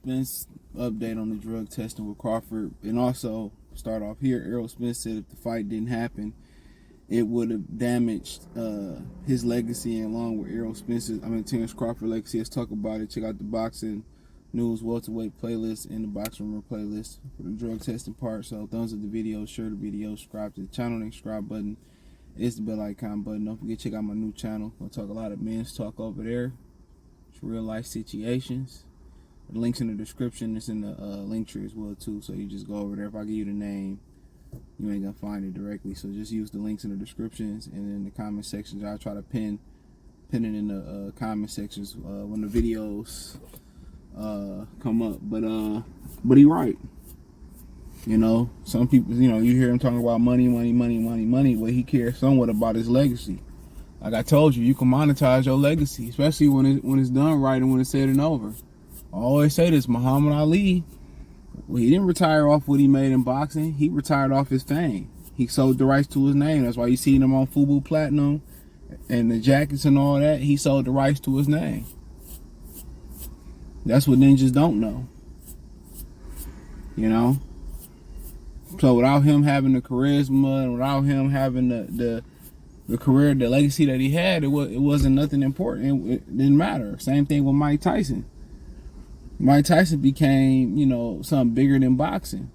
Spence update on the drug testing with Crawford, and also start off here. Errol Spence said if the fight didn't happen, it would have damaged his legacy, and along with Terence Crawford legacy. Let's talk about it. Check out the boxing news welterweight playlist and the boxing rumor playlist for the drug testing part. So thumbs up the video, share the video, subscribe to the channel, and subscribe button. It's the bell icon button. Don't forget to check out my new channel. I'll talk a lot of men's talk over there. It's real life situations. The link's in the description. It's in the link tree as well too. So you just go over there. If I give you the name, you ain't gonna find it directly. So just use the links in the descriptions and in the comment sections. I'll try to pin it in the comment sections when the videos come up. But he right. You know, some people, you hear him talking about money. Well, he cares somewhat about his legacy. Like I told you, you can monetize your legacy, especially when it's done right and when it's said and over. I always say this: Muhammad Ali, well, he didn't retire off what he made in boxing. He retired off his fame. He sold the rights to his name. That's why you see him on Fubu Platinum and the jackets and all that. He sold the rights to his name. That's what ninjas don't know. You know. So without him having the charisma and without him having the career, the legacy that he had, it wasn't nothing important. It didn't matter. Same thing with Mike Tyson. Mike Tyson became, something bigger than boxing.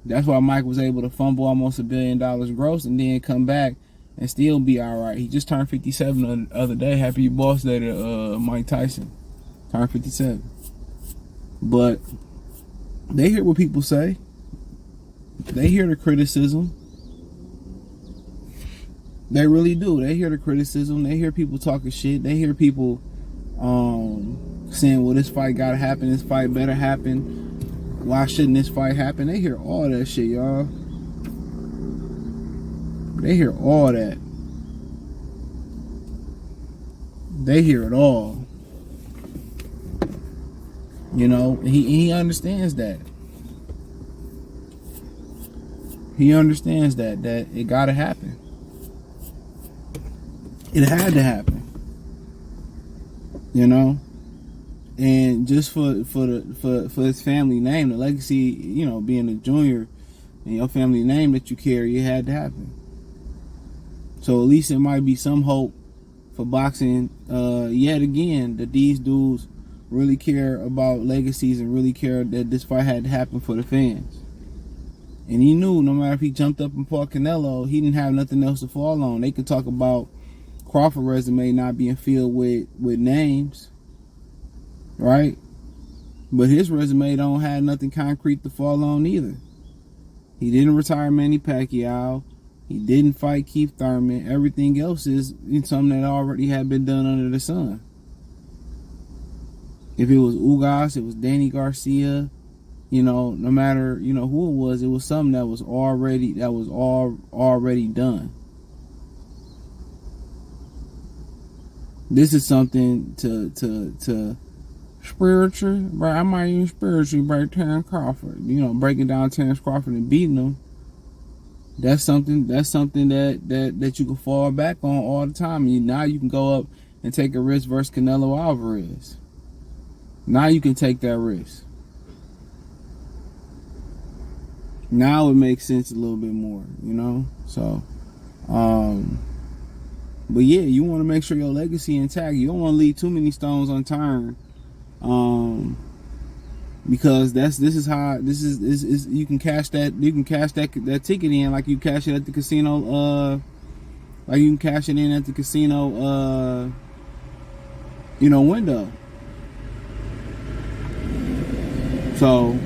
That's why Mike was able to fumble almost $1 billion gross and then come back and still be all right. He just turned 57 the other day. Happy boss day to Mike Tyson. Turned 57. But they hear what people say. They hear the criticism. They really do. They hear the criticism. They hear people talking shit. They hear people saying, well, this fight gotta happen. This fight better happen. Why shouldn't this fight happen? They hear all that shit, y'all. They hear all that. They hear it all. He understands that. He understands that it gotta happen. It had to happen. And just for his family name, the legacy, being a junior and your family name that you carry, it had to happen. So at least it might be some hope for boxing yet again, that these dudes really care about legacies and really care that this fight had to happen for the fans. And he knew no matter if he jumped up and fought Canelo, he didn't have nothing else to fall on. They could talk about Crawford resume not being filled with names, right? But his resume don't have nothing concrete to fall on either. He didn't retire Manny Pacquiao. He didn't fight Keith Thurman. Everything else is something that already had been done under the sun. If it was Ugas, it was Danny Garcia. No matter who it was something that was already done. This is something to spiritual, right? I might even spiritually break Terence Crawford. Breaking down Terence Crawford and beating him. That's something that you can fall back on all the time. Now you can go up and take a risk versus Canelo Alvarez. Now you can take that risk. Now it makes sense a little bit more, So, but yeah, you want to make sure your legacy intact. You don't want to leave too many stones unturned, because this is you can cash that ticket in like you cash it at the casino, like you can cash it in at the casino, window. So.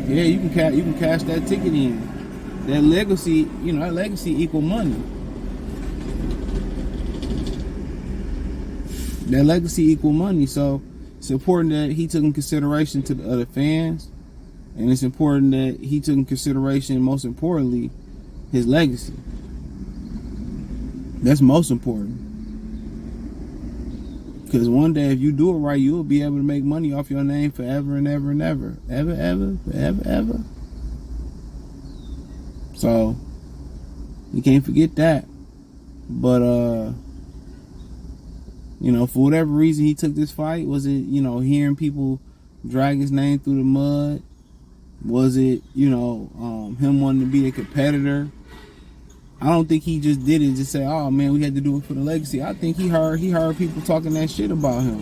Yeah, you can cash that ticket in. That legacy, that legacy equal money. That legacy equal money. So it's important that he took in consideration to the other fans, and it's important that he took in consideration, most importantly, his legacy. That's most important. Because one day, if you do it right, you will be able to make money off your name forever and ever and ever. Ever. So, you can't forget that. But, for whatever reason he took this fight, was it, hearing people drag his name through the mud? Was it, him wanting to be a competitor? I don't think he just did it just say, oh man, we had to do it for the legacy. I think he heard people talking that shit about him.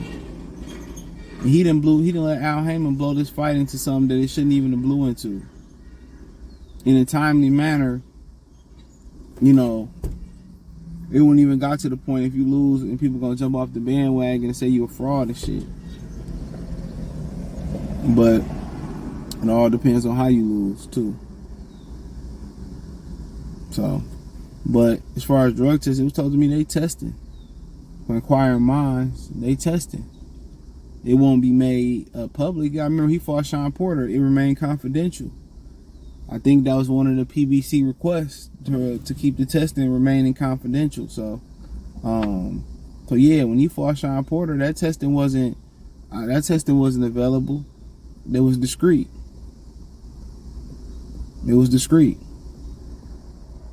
And he didn't let Al Heyman blow this fight into something that it shouldn't even have blew into. In a timely manner, it wouldn't even got to the point if you lose and people gonna jump off the bandwagon and say you a fraud and shit. But it all depends on how you lose too. So, but as far as drug testing, it was told to me they testing. For inquiring minds, they testing. It won't be made public. I remember he fought Sean Porter. It remained confidential. I think that was one of the PBC requests to keep the testing remaining confidential. So yeah, when you fought Sean Porter, that testing wasn't available. It was discreet. It was discreet.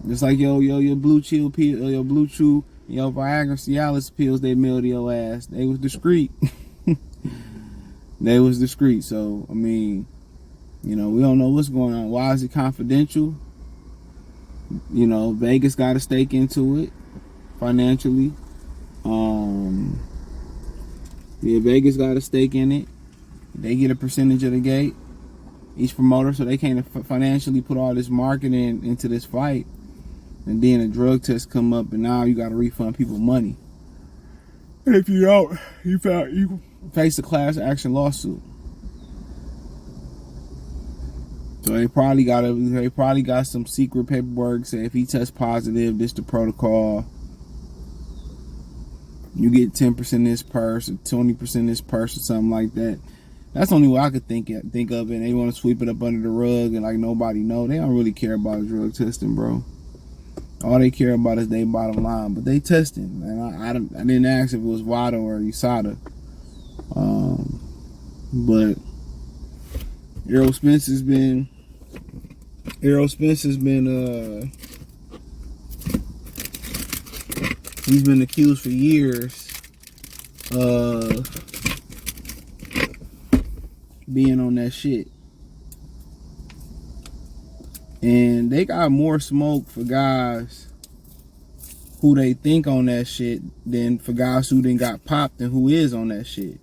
Just like your Blue Chew pill, your Blue Chew, your Viagra Cialis pills they mailed to your ass. They was discreet. They was discreet. So I mean, we don't know what's going on. Why is it confidential? Vegas got a stake into it financially. Vegas got a stake in it. They get a percentage of the gate, each promoter, so they can't financially put all this marketing into this fight. And then a drug test come up, and now you got to refund people money. And if you don't, you face a class action lawsuit. So they probably got some secret paperwork. Say if he tests positive, this the protocol. You get 10% this purse or 20% this purse or something like that. That's the only way I could think of it. And they want to sweep it up under the rug and like nobody know. They don't really care about drug testing, bro. All they care about is their bottom line. But they testing. And I didn't ask if it was VADA or USADA. But Errol Spence has been he's been accused for years of being on that shit. And they got more smoke for guys who they think on that shit than for guys who then got popped and who is on that shit.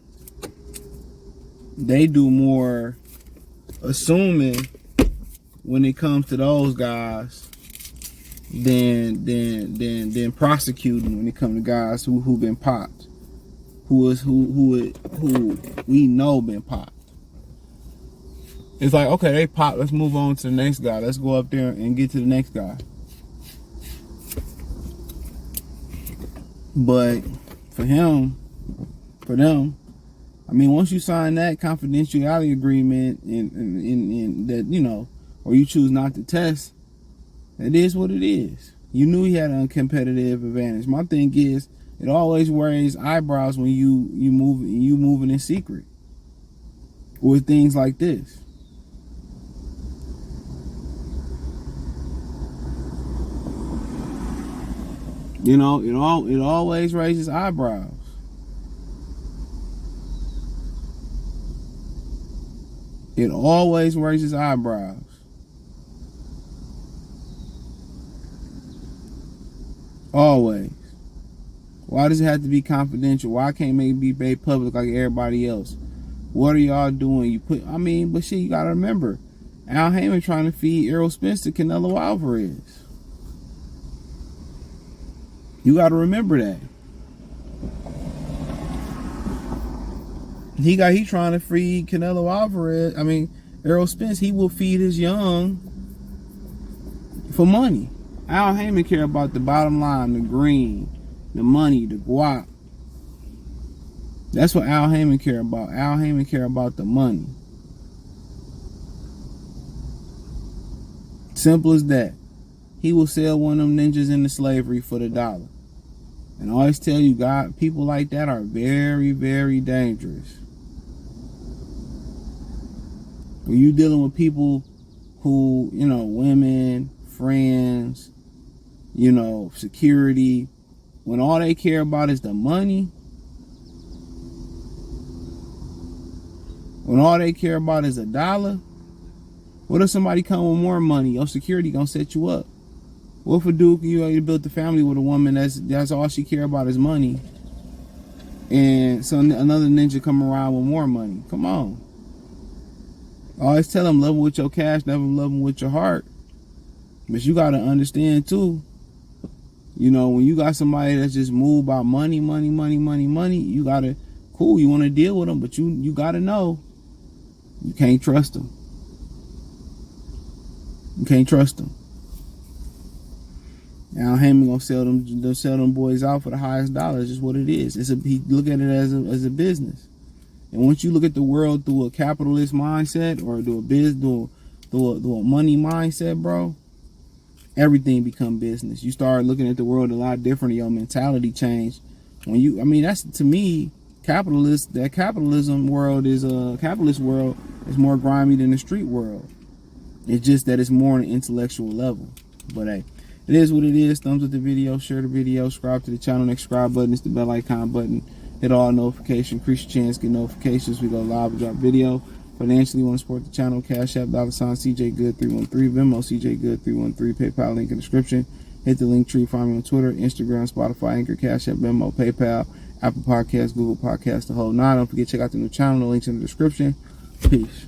They do more assuming when it comes to those guys than prosecuting when it comes to guys who been popped, who we know been popped. It's like, okay, they popped, let's move on to the next guy. Let's go up there and get to the next guy. But for them, I mean, once you sign that confidentiality agreement and that, or you choose not to test, it is what it is. You knew he had a competitive advantage. My thing is, it always raises eyebrows when you moving in secret with things like this. It always raises eyebrows. It always raises eyebrows. Always. Why does it have to be confidential? Why can't it be made public like everybody else? What are y'all doing? But shit, you gotta remember, Al Heyman trying to feed Errol Spence to Canelo Alvarez. You gotta remember that. He trying to feed Canelo Alvarez. Errol Spence. He will feed his young for money. Al Heyman care about the bottom line, the green, the money, the guap. That's what Al Heyman care about. Al Heyman care about the money. Simple as that. He will sell one of them ninjas into slavery for the dollar. And I always tell you, God, people like that are very, very dangerous. When you dealing with people who, women, friends, security, when all they care about is the money, When all they care about is $1, what if somebody come with more money? Your security gonna set you up. What if a dude, you built a family with a woman that's all she care about is money, and so another ninja come around with more money? Come on. I always tell them, love them with your cash, never love them with your heart. But you gotta understand too, when you got somebody that's just moved by money, you gotta, cool, you want to deal with them, but you gotta know you can't trust them. You can't trust them. Now Heyman gonna sell them boys out for the highest dollar. It's just what it is. He look at it as a business. And once you look at the world through a capitalist mindset or through a money mindset, bro, everything become business. You start looking at the world a lot different. Your mentality change. That's, to me, capitalism world is a capitalist world is more grimy than the street world. It's just that it's more on an intellectual level. But hey, it is what it is. Thumbs up the video, share the video, subscribe to the channel. Next subscribe button is the bell icon button. Hit all notifications, increase your chance, get notifications. We go live and drop video. Financially, want to support the channel? Cash App, $CJ Good 313, Venmo CJ Good 313, PayPal link in the description. Hit the link tree, find me on Twitter, Instagram, Spotify, Anchor, Cash App, Venmo, PayPal, Apple Podcasts, Google Podcasts, the whole nine. Don't forget to check out the new channel. The link's in the description. Peace.